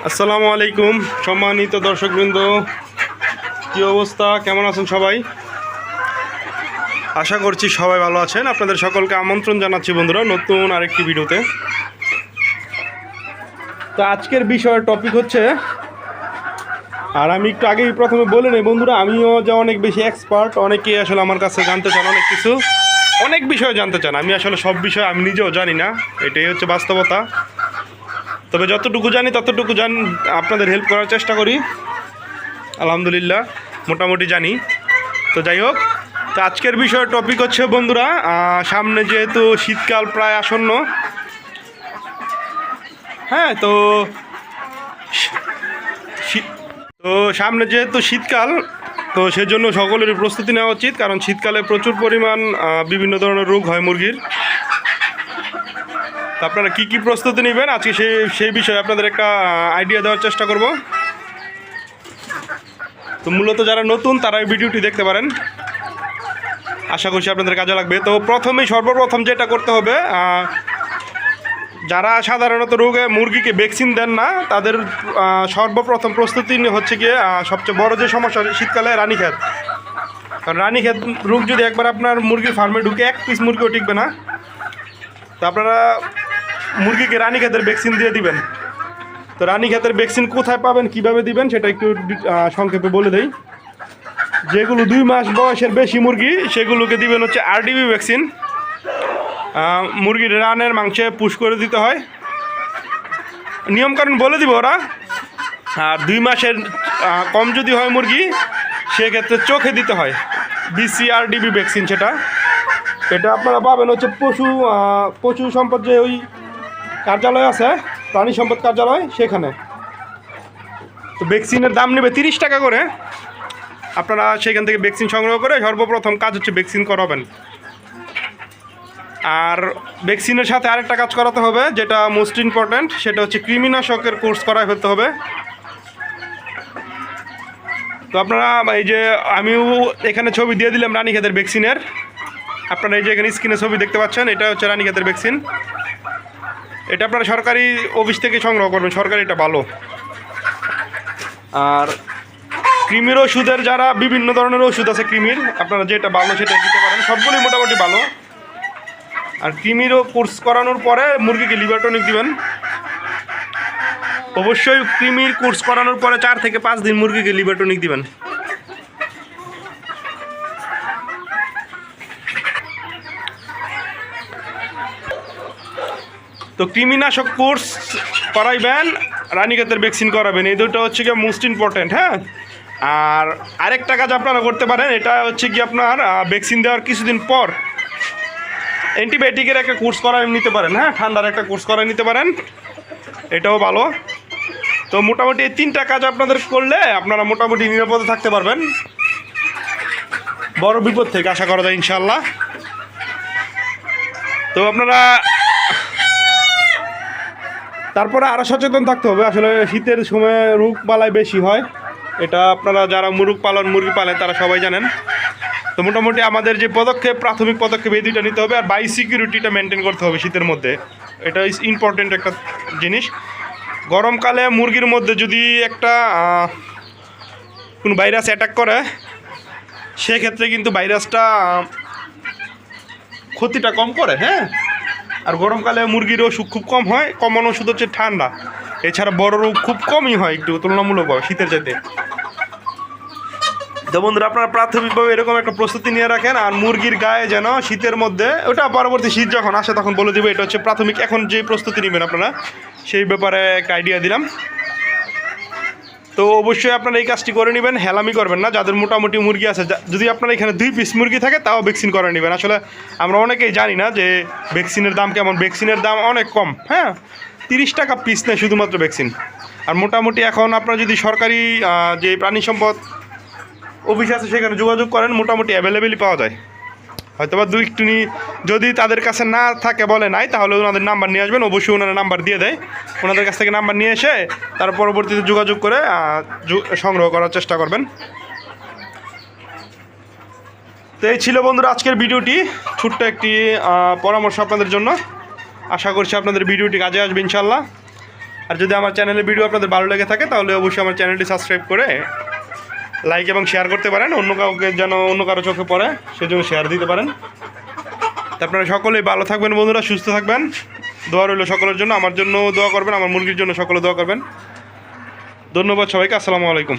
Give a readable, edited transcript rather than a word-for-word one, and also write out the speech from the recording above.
আসসালামু আলাইকুম সম্মানিত দর্শকবৃন্দ, কি অবস্থা, কেমন আছেন সবাই? আশা করছি সবাই ভালো আছেন। আপনাদের সকলকে আমন্ত্রণ জানাচ্ছি বন্ধুরা নতুন আরেকটি ভিডিওতে। তো আজকের বিষয়ের টপিক হচ্ছে, আর আমি একটু আগেই প্রথমে বলে নেই বন্ধুরা, আমিও যে অনেক বেশি এক্সপার্ট, অনেকেই আসলে আমার কাছে জানতে চান অনেক বিষয় জানতে চান। আমি আসলে সব বিষয় আমি নিজেও জানি না, এটাই হচ্ছে বাস্তবতা। তবে যতটুকু জানি ততটুকু আপনাদের হেল্প করার চেষ্টা করি। আলহামদুলিল্লাহ মোটামুটি জানি। তো যাই হোক, তো আজকের বিষয়ের টপিক হচ্ছে বন্ধুরা, সামনে যেহেতু শীতকাল প্রায় আসন্ন, হ্যাঁ, তো সামনে যেহেতু শীতকাল, তো সেজন্য সকলেরই প্রস্তুতি নেওয়া উচিত, কারণ শীতকালে প্রচুর পরিমাণ বিভিন্ন ধরনের রোগ হয় মুরগির। আপনারা কি কি প্রস্তুতি নেবেন আজকে সেই বিষয়ে আপনাদের একটা আইডিয়া দেওয়ার চেষ্টা করব। তো মূলত যারা নতুন তারা এই ভিডিওটি দেখতে পারেন, আশা করছি আপনাদের কাজে লাগবে। তো সর্বপ্রথম যেটা করতে হবে, যারা সাধারণত রোগে মুরগিকে ভ্যাকসিন দেন না, তাদের সর্বপ্রথম প্রস্তুতি হচ্ছে গিয়ে সবচেয়ে বড় যে সমস্যা শীতকালে রানীক্ষেত। কারণ রানীক্ষেত রোগ যদি একবার আপনার মুরগির ফার্মে ঢুকে, এক পিস মুরগিও টিকবে না। তো আপনারা মুরগিকে রানীক্ষেতের ভ্যাকসিন দিয়ে দিবেন। তো রানীক্ষেতের ভ্যাকসিন কোথায় পাবেন, কিভাবে দিবেন সেটা একটু সংক্ষেপে বলে দেই। যেগুলো 2 মাস বয়সের বেশি মুরগি, সেগুলোকে দিবেন হচ্ছে আরডিবি ভ্যাকসিন। মুরগির রানের মাংসে পুশ করে দিতে হয়, নিয়মকানুন বলে দিব ওরা। আর 2 মাসের কম যদি হয় মুরগি, সেক্ষেত্রে চোখে দিতে হয় বিসিআরডিবি ভ্যাকসিন। এটা আপনারা পাবেন হচ্ছে পশু সম্পদ যে ওই কার্যালয় আছে, প্রাণী সম্পদ কার্যালয়, সেখানে। তো ভ্যাকসিনের দাম নেবে 30 টাকা করে। আপনারা সেখান থেকে ভ্যাকসিন সংগ্রহ করে সর্বপ্রথম কাজ হচ্ছে ভ্যাকসিন করাবেন। আর ভ্যাকসিনের সাথে আরেকটা কাজ করাতে হবে, যেটা মোস্ট ইম্পর্ট্যান্ট, সেটা হচ্ছে কৃমিনাশকের কোর্স করায় ফেলতে হবে। তো আপনারা এই যে আমিও এখানে ছবি দিয়ে দিলাম রানীক্ষেতের ভ্যাকসিনের। আপনারা এই যে এখানে স্ক্রিনে ছবি দেখতে পাচ্ছেন, এটা হচ্ছে রানীক্ষেতের ভ্যাকসিন। এটা আপনারা সরকারি অফিস থেকে সংগ্রহ করবেন, সরকারি এটা ভালো। আর কৃমির ওষুধের যারা বিভিন্ন ধরনের ওষুধ আছে কৃমির, আপনারা যেটা ভালো সেটা দিতে পারেন, সবগুলোই মোটামুটি ভালো। আর কৃমিরও কোর্স করানোর পরে মুরগিকে লিভার টনিক দিবেন। অবশ্যই কৃমির কোর্স করানোর পরে 4 থেকে 5 দিন মুরগিকে লিভার টনিক দিবেন। তো কৃমিনাশক কোর্স করাইবেন, রানীক্ষেতের ভ্যাকসিন করাবেন, এই দুটো হচ্ছে গিয়ে মোস্ট ইম্পর্ট্যান্ট। হ্যাঁ, আর আরেকটা কাজ আপনারা করতে পারেন, এটা হচ্ছে কি আপনার ভ্যাকসিন দেওয়ার কিছুদিন পর অ্যান্টিবায়োটিকের একটা কোর্স করায় নিতে পারেন। হ্যাঁ, ঠান্ডার একটা কোর্স করায় নিতে পারেন, এটাও ভালো। তো মোটামুটি এই 3টা কাজ আপনাদের করলে আপনারা মোটামুটি নিরাপদে থাকতে পারবেন, বড় বিপদ থেকে আশা করা যায় ইনশাল্লাহ। তো আপনারা তারপরে আরও সচেতন থাকতে হবে। আসলে শীতের সময় রোগ বালাই বেশি হয়, এটা আপনারা যারা মুরগি পালেন তারা সবাই জানেন। তো মোটামুটি আমাদের যে প্রাথমিক পদক্ষেপ এই 2টা নিতে হবে। আর বায়োসিকিউরিটিটা মেনটেন করতে হবে শীতের মধ্যে, এটা ইম্পর্টেন্ট একটা জিনিস। গরমকালে মুরগির মধ্যে যদি একটা কোনো ভাইরাস অ্যাটাক করে, সেক্ষেত্রে কিন্তু ভাইরাসটা ক্ষতিটা কম করে। হ্যাঁ, আর গরমকালে মুরগির ওষুধ খুব কম হয়, কমন ওষুধ হচ্ছে ঠান্ডা। এছাড়া বড় রোগ খুব কমই হয় একটু তুলনামূলকভাবে শীতের চাইতে। তো বন্ধুরা, আপনারা প্রাথমিকভাবে এরকম একটা প্রস্তুতি নিয়ে রাখেন। আর মুরগির গায়ে যেন শীতের মধ্যে, ওটা পরবর্তী শীত যখন আসে তখন বলে দেবো। এটা হচ্ছে প্রাথমিক, এখন যে প্রস্তুতি নেবেন আপনারা সেই ব্যাপারে একটা আইডিয়া দিলাম। তো অবশ্যই আপনারা এই কাজটি করে নেবেন, হেলামি করবেন না। যাদের মোটামুটি মুরগি আছে, যদি আপনারা এখানে 2 পিস মুরগি থাকে, তাও ভ্যাকসিন করে নেবেন। আসলে আমরা অনেকেই জানি না যে ভ্যাকসিনের দাম কেমন। ভ্যাকসিনের দাম অনেক কম। হ্যাঁ, 30 টাকা পিস নেয় শুধুমাত্র ভ্যাকসিন। আর মোটামুটি এখন আপনারা যদি সরকারি যে প্রাণী সম্পদ অফিস আছে সেখানে যোগাযোগ করেন, মোটামুটি অ্যাভেলেবেলই পাওয়া যায়। হয়তো বা যদি তাদের কাছে না থাকে, বলে নাই, তাহলে ওনাদের নাম্বার নিয়ে আসবেন। অবশ্যই ওনারা নাম্বার দিয়ে দেয়, ওনাদের কাছ থেকে নাম্বার নিয়ে এসে তার পরবর্তীতে যোগাযোগ করে সংগ্রহ করার চেষ্টা করবেন। তো এই ছিল বন্ধুরা আজকের ভিডিওটি, ছোট্ট একটি পরামর্শ আপনাদের জন্য। আশা করছি আপনাদের ভিডিওটি কাজে আসবে ইনশাল্লাহ। আর যদি আমার চ্যানেলের ভিডিও আপনাদের ভালো লেগে থাকে তাহলে অবশ্যই আমার চ্যানেলটি সাবস্ক্রাইব করে লাইক এবং শেয়ার করতে পারেন, অন্য কাউকে যেন অন্য কারো চোখে পড়ে সেজন্য শেয়ার দিতে পারেন। তা আপনারা সকলেই ভালো থাকবেন বন্ধুরা, সুস্থ থাকবেন। দোয়া রইল সকলের জন্য, আমার জন্য দোয়া করবেন, আমার মুরগির জন্য সকলে দোয়া করবেন। ধন্যবাদ সবাইকে, আসসালামু আলাইকুম।